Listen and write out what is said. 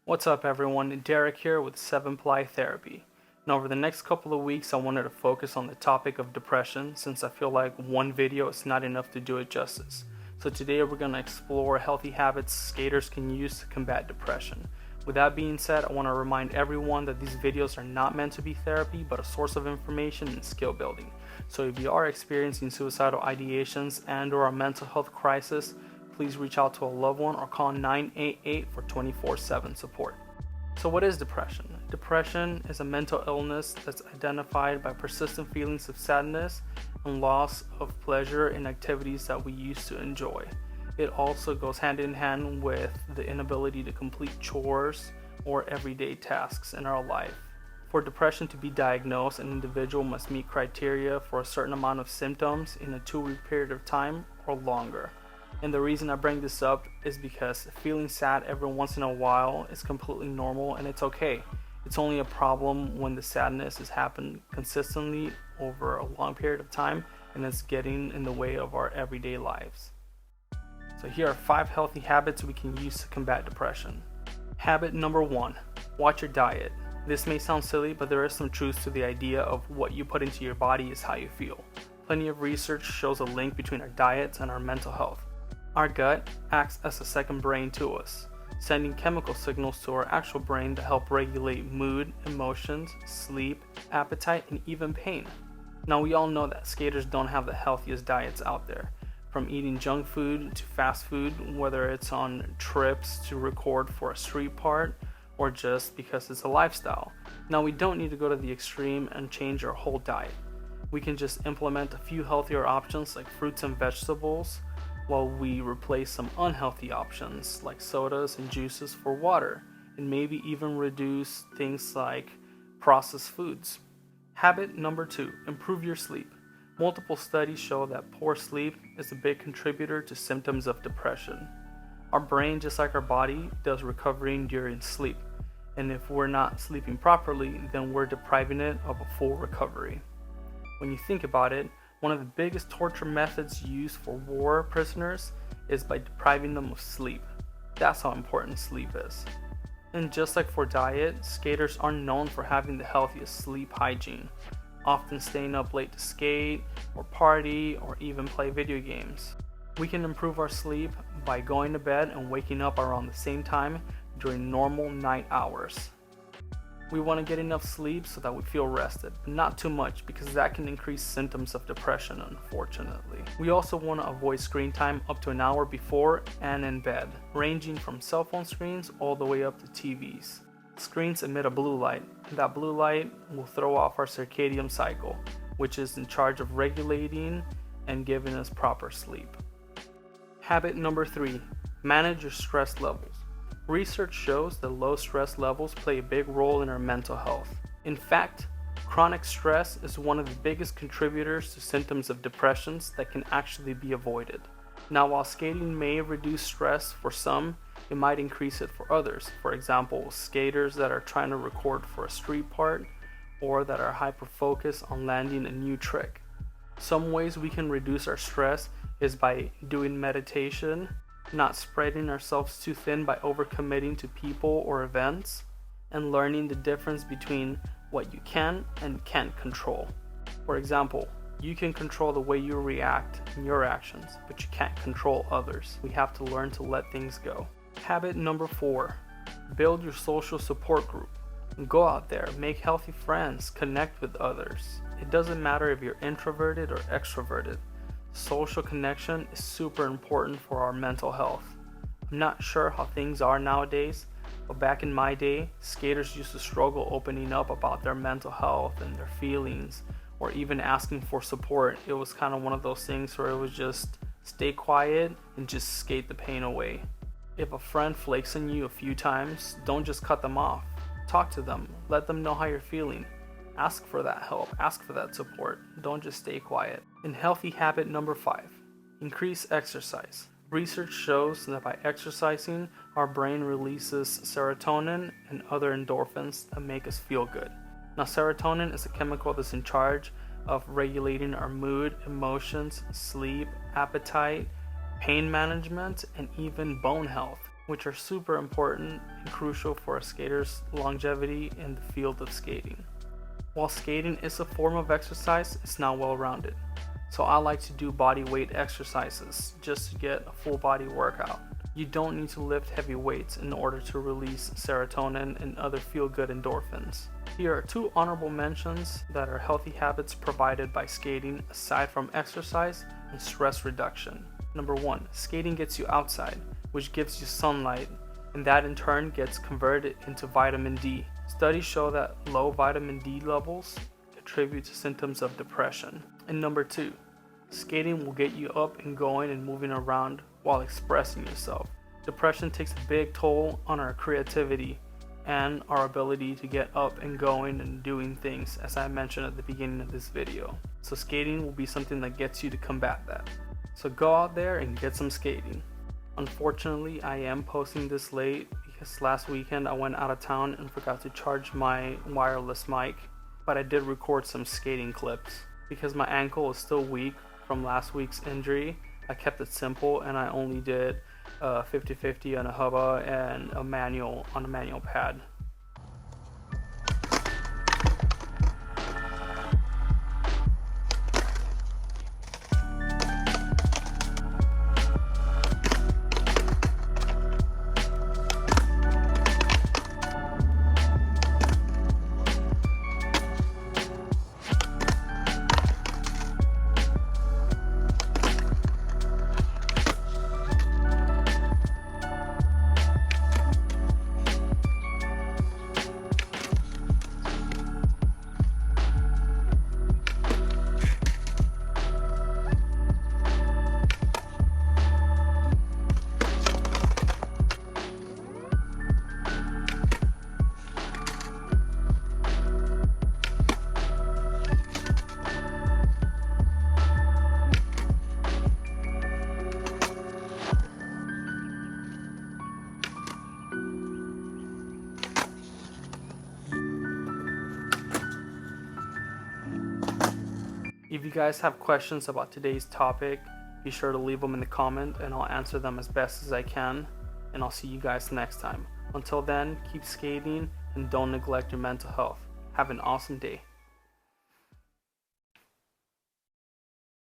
What's up everyone, Derek here with 7-Ply Therapy. Now over the next couple of weeks I wanted to focus on the topic of depression since I feel like one video is not enough to do it justice. So today we're going to explore healthy habits skaters can use to combat depression. With that being said, I want to remind everyone that these videos are not meant to be therapy but a source of information and skill building. So if you are experiencing suicidal ideations and or a mental health crisis, please reach out to a loved one or call 988 for 24/7 support. So what is depression? Depression is a mental illness that's identified by persistent feelings of sadness and loss of pleasure in activities that we used to enjoy. It also goes hand in hand with the inability to complete chores or everyday tasks in our life. For depression to be diagnosed, an individual must meet criteria for a certain amount of symptoms in a 2-week period of time or longer. And the reason I bring this up is because feeling sad every once in a while is completely normal and it's okay. It's only a problem when the sadness has happened consistently over a long period of time and it's getting in the way of our everyday lives. So here are 5 healthy habits we can use to combat depression. Habit number 1, watch your diet. This may sound silly, but there is some truth to the idea of what you put into your body is how you feel. Plenty of research shows a link between our diets and our mental health. Our gut acts as a second brain to us, sending chemical signals to our actual brain to help regulate mood, emotions, sleep, appetite, and even pain. Now we all know that skaters don't have the healthiest diets out there. From eating junk food to fast food, whether it's on trips to record for a street part or just because it's a lifestyle. Now we don't need to go to the extreme and change our whole diet. We can just implement a few healthier options like fruits and vegetables, while we replace some unhealthy options like sodas and juices for water, and maybe even reduce things like processed foods. Habit number 2, improve your sleep. Multiple studies show that poor sleep is a big contributor to symptoms of depression. Our brain, just like our body, does recovering during sleep, and if we're not sleeping properly, then we're depriving it of a full recovery. When you think about it, one of the biggest torture methods used for war prisoners is by depriving them of sleep. That's how important sleep is. And just like for diet, skaters are known for having the healthiest sleep hygiene, often staying up late to skate or party or even play video games. We can improve our sleep by going to bed and waking up around the same time during normal night hours. We want to get enough sleep so that we feel rested, but not too much because that can increase symptoms of depression, unfortunately. We also want to avoid screen time up to an hour before and in bed, ranging from cell phone screens all the way up to TVs. Screens emit a blue light, and that blue light will throw off our circadian cycle, which is in charge of regulating and giving us proper sleep. Habit number 3, manage your stress levels. Research shows that low stress levels play a big role in our mental health. In fact, chronic stress is one of the biggest contributors to symptoms of depressions that can actually be avoided. Now, while skating may reduce stress for some, it might increase it for others. For example, skaters that are trying to record for a street part or that are hyper-focused on landing a new trick. Some ways we can reduce our stress is by doing meditation, not spreading ourselves too thin by overcommitting to people or events, and learning the difference between what you can and can't control. For example, you can control the way you react in your actions, but you can't control others. We have to learn to let things go. Habit number 4, build your social support group. Go out there, make healthy friends, connect with others. It doesn't matter if you're introverted or extroverted. Social connection is super important for our mental health. I'm not sure how things are nowadays, but back in my day, skaters used to struggle opening up about their mental health and their feelings, or even asking for support. It was kind of one of those things where it was just stay quiet and just skate the pain away. If a friend flakes on you a few times, don't just cut them off. Talk to them, let them know how you're feeling. Ask for that help, ask for that support. Don't just stay quiet. And healthy habit number 5, increase exercise. Research shows that by exercising, our brain releases serotonin and other endorphins that make us feel good. Now, serotonin is a chemical that's in charge of regulating our mood, emotions, sleep, appetite, pain management, and even bone health. which are super important and crucial for a skater's longevity in the field of skating. While skating is a form of exercise, it's not well-rounded. So I like to do body weight exercises just to get a full body workout. You don't need to lift heavy weights in order to release serotonin and other feel-good endorphins. Here are 2 honorable mentions that are healthy habits provided by skating aside from exercise and stress reduction. Number 1, skating gets you outside, which gives you sunlight, and that in turn gets converted into vitamin D. Studies show that low vitamin D levels contribute to symptoms of depression. And number 2, skating will get you up and going and moving around while expressing yourself. Depression takes a big toll on our creativity and our ability to get up and going and doing things, as I mentioned at the beginning of this video. So skating will be something that gets you to combat that. So go out there and get some skating. Unfortunately, I am posting this late because last weekend I went out of town and forgot to charge my wireless mic, but I did record some skating clips. Because my ankle is still weak from last week's injury, I kept it simple and I only did 50-50 on a hubba and a manual on a manual pad. If you guys have questions about today's topic, be sure to leave them in the comment and I'll answer them as best as I can. And I'll see you guys next time. Until then, keep skating and don't neglect your mental health. Have an awesome day.